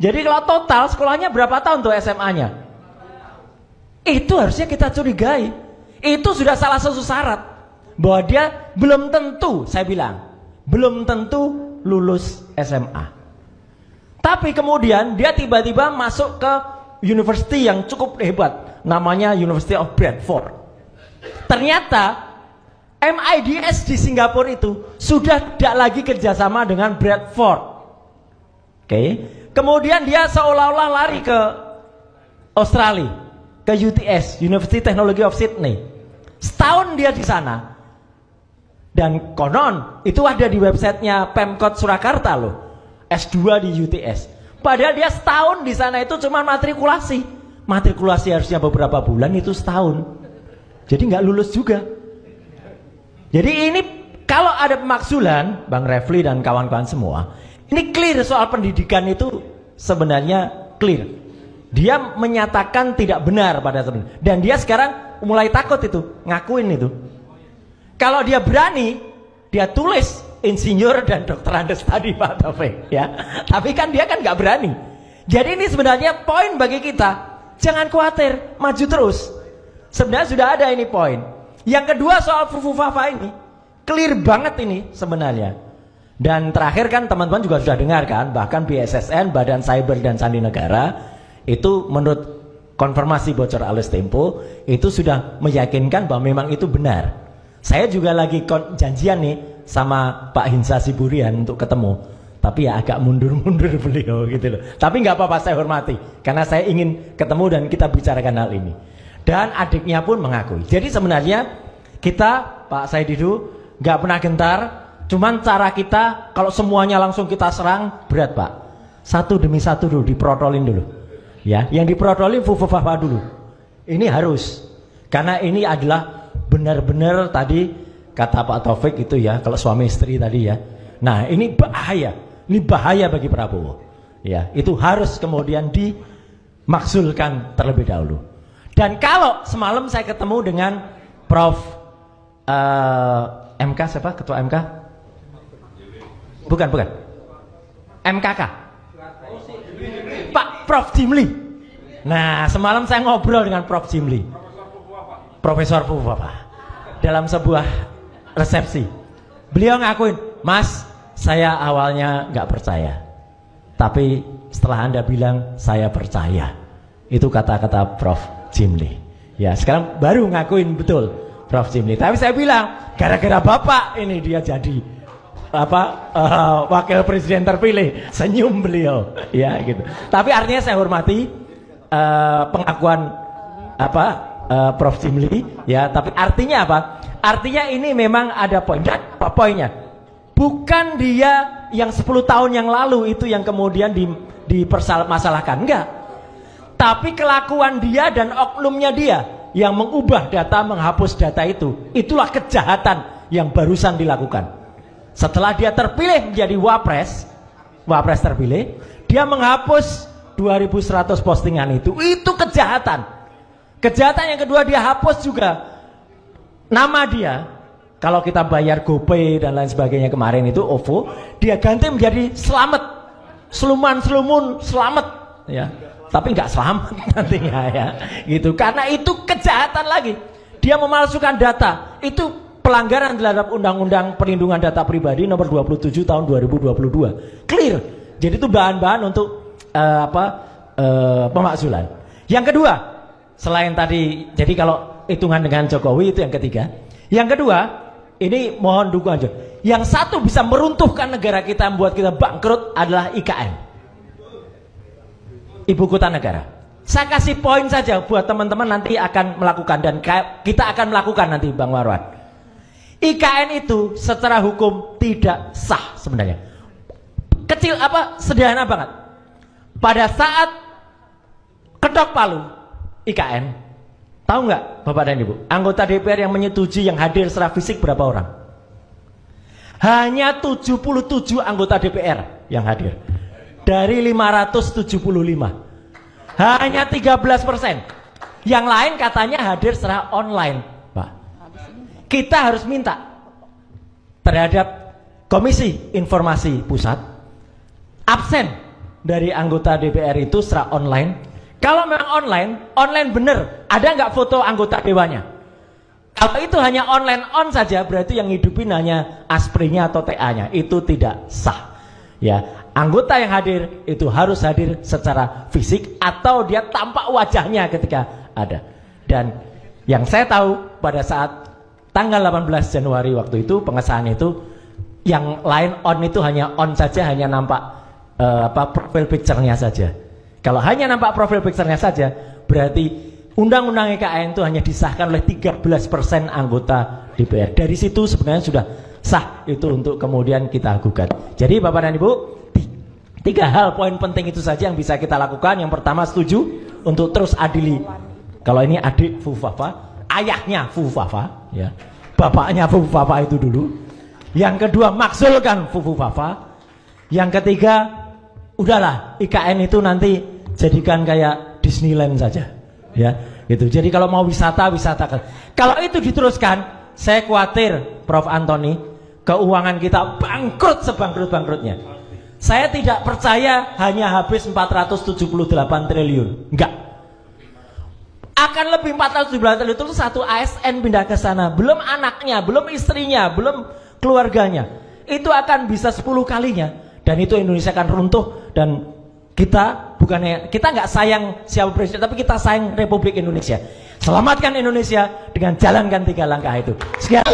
Jadi kalau total sekolahnya berapa tahun tuh SMA-nya? Itu harusnya kita curigai. Itu sudah salah satu syarat bahwa dia belum tentu, saya bilang, belum tentu lulus SMA. Tapi kemudian dia tiba-tiba masuk ke university yang cukup hebat, namanya University of Bradford. Ternyata MIDS di Singapura itu sudah tidak lagi kerjasama dengan Bradford. Oke. Kemudian dia seolah-olah lari ke Australia, ke UTS, University Technology of Sydney. Setahun dia di sana. Dan konon itu ada di websitenya Pemkot Surakarta loh, S2 di UTS. Padahal dia setahun di sana itu cuma matrikulasi. Matrikulasi harusnya beberapa bulan, itu setahun. Jadi nggak lulus juga. Jadi ini kalau ada pemakzulan, Bang Refli dan kawan-kawan semua, ini clear soal pendidikan itu sebenarnya clear. Dia menyatakan tidak benar pada sebenarnya. Dan dia sekarang mulai takut itu, ngakuin itu. Kalau dia berani, dia tulis insinyur dan dokter Andes tadi Pak Taufik, ya. Tapi kan dia kan nggak berani. Jadi ini sebenarnya poin bagi kita. Jangan khawatir, maju terus. Sebenarnya sudah ada ini poin. Yang kedua soal Fufufafa ini, clear banget ini sebenarnya. Dan terakhir kan teman-teman juga sudah dengar kan, bahkan BSSN, Badan Cyber dan Sandi Negara, itu menurut konfirmasi bocor Alus Tempo, itu sudah meyakinkan bahwa memang itu benar. Saya juga lagi janjian nih sama Pak Hinsa Siburian untuk ketemu. Tapi ya agak mundur-mundur beliau gitu loh. Tapi nggak apa-apa, saya hormati. Karena saya ingin ketemu dan kita bicarakan hal ini. Dan adiknya pun mengakui. Jadi sebenarnya kita, Pak Saididu, nggak pernah gentar. Cuman cara kita, kalau semuanya langsung kita serang, berat Pak. Satu demi satu dulu, diprotolin dulu. Ya, yang diprotolin Fufufafa dulu. Ini harus. Karena ini adalah benar-benar tadi kata Pak Taufik itu ya, kalau suami istri tadi ya. Nah ini bahaya. Ini bahaya bagi Prabowo. Ya, itu harus kemudian dimaksulkan terlebih dahulu. Dan kalau semalam saya ketemu dengan Prof MK siapa? Ketua MK? Bukan. MKK. Pak Prof Jimli. Nah, semalam saya ngobrol dengan Prof Jimli. Profesor Fufufafa. Dalam sebuah resepsi. Beliau ngakuin, "Mas, saya awalnya nggak percaya. Tapi setelah Anda bilang, saya percaya." Itu kata-kata Prof Jimli. Ya, sekarang baru ngakuin betul Prof Jimli. Tapi saya bilang, gara-gara Bapak ini dia jadi wakil presiden terpilih. Senyum beliau, ya gitu. Tapi artinya saya hormati pengakuan Prof Jimli, ya. Tapi artinya apa? Artinya ini memang ada poin. Apa poinnya? Bukan dia yang 10 tahun yang lalu itu yang kemudian dipermasalahkan, enggak. Tapi kelakuan dia dan oknumnya dia yang mengubah data, menghapus data itu, itulah kejahatan yang barusan dilakukan. Setelah dia terpilih menjadi wapres terpilih, dia menghapus 2100 postingan itu kejahatan. Kejahatan yang kedua, dia hapus juga nama dia. Kalau kita bayar GoPay dan lain sebagainya kemarin itu OVO, dia ganti menjadi Selamat, Selumun Selamat, ya. Tapi nggak selamat nantinya ya, gitu. Karena itu kejahatan lagi. Dia memalsukan data. Itu pelanggaran terhadap Undang-Undang Perlindungan Data Pribadi nomor 27 tahun 2022. Clear. Jadi itu bahan-bahan untuk pemakzulan. Yang kedua, selain tadi, jadi kalau hitungan dengan Jokowi itu yang ketiga. Yang kedua, ini mohon dukungan aja. Yang satu bisa meruntuhkan negara kita, membuat kita bangkrut adalah IKN. Ibu kota negara. Saya kasih poin saja buat teman-teman nanti akan melakukan, dan kita akan melakukan nanti Bang Marwan. IKN itu secara hukum tidak sah sebenarnya. Kecil sederhana banget. Pada saat ketok palu IKN, tahu nggak Bapak dan Ibu, anggota DPR yang menyetujui yang hadir secara fisik berapa orang? Hanya 77 anggota DPR yang hadir. Dari 575, hanya 13%. Yang lain katanya hadir secara online, Pak. Kita harus minta terhadap Komisi Informasi Pusat absen dari anggota DPR itu secara online. Kalau memang online bener, ada nggak foto anggota dewannya? Kalau itu hanya online on saja, berarti yang hidupin hanya asprinya atau TA-nya, itu tidak sah. Ya, anggota yang hadir itu harus hadir secara fisik atau dia tampak wajahnya ketika ada. Dan yang saya tahu pada saat tanggal 18 Januari waktu itu pengesahan itu, yang lain on itu hanya on saja, hanya nampak profil picture-nya saja. Kalau hanya nampak profil picture-nya saja, berarti Undang-Undang IKN itu hanya disahkan oleh 13% anggota DPR. Dari situ sebenarnya sudah sah itu untuk kemudian kita agukan. Jadi Bapak dan Ibu, 3 hal poin penting itu saja yang bisa kita lakukan. Yang pertama, setuju untuk terus adili. Kalau ini adik Fufafa, ayahnya Fufafa, ya, bapaknya Fufafa itu dulu. Yang kedua, maksulkan Fufafa. Yang ketiga, udahlah IKN itu nanti jadikan kayak Disneyland saja. Ya, gitu. Jadi kalau mau wisata. Kalau itu diteruskan, saya khawatir Prof Antoni, keuangan kita bangkrut sebangkrut-bangkrutnya. Saya tidak percaya hanya habis 478 triliun. Enggak. Akan lebih 478 triliun itu satu ASN pindah ke sana, belum anaknya, belum istrinya, belum keluarganya. Itu akan bisa 10 kalinya, dan itu Indonesia akan runtuh. Dan kita nggak sayang siapa presiden, tapi kita sayang Republik Indonesia. Selamatkan Indonesia dengan jalankan 3 langkah itu. Sekian.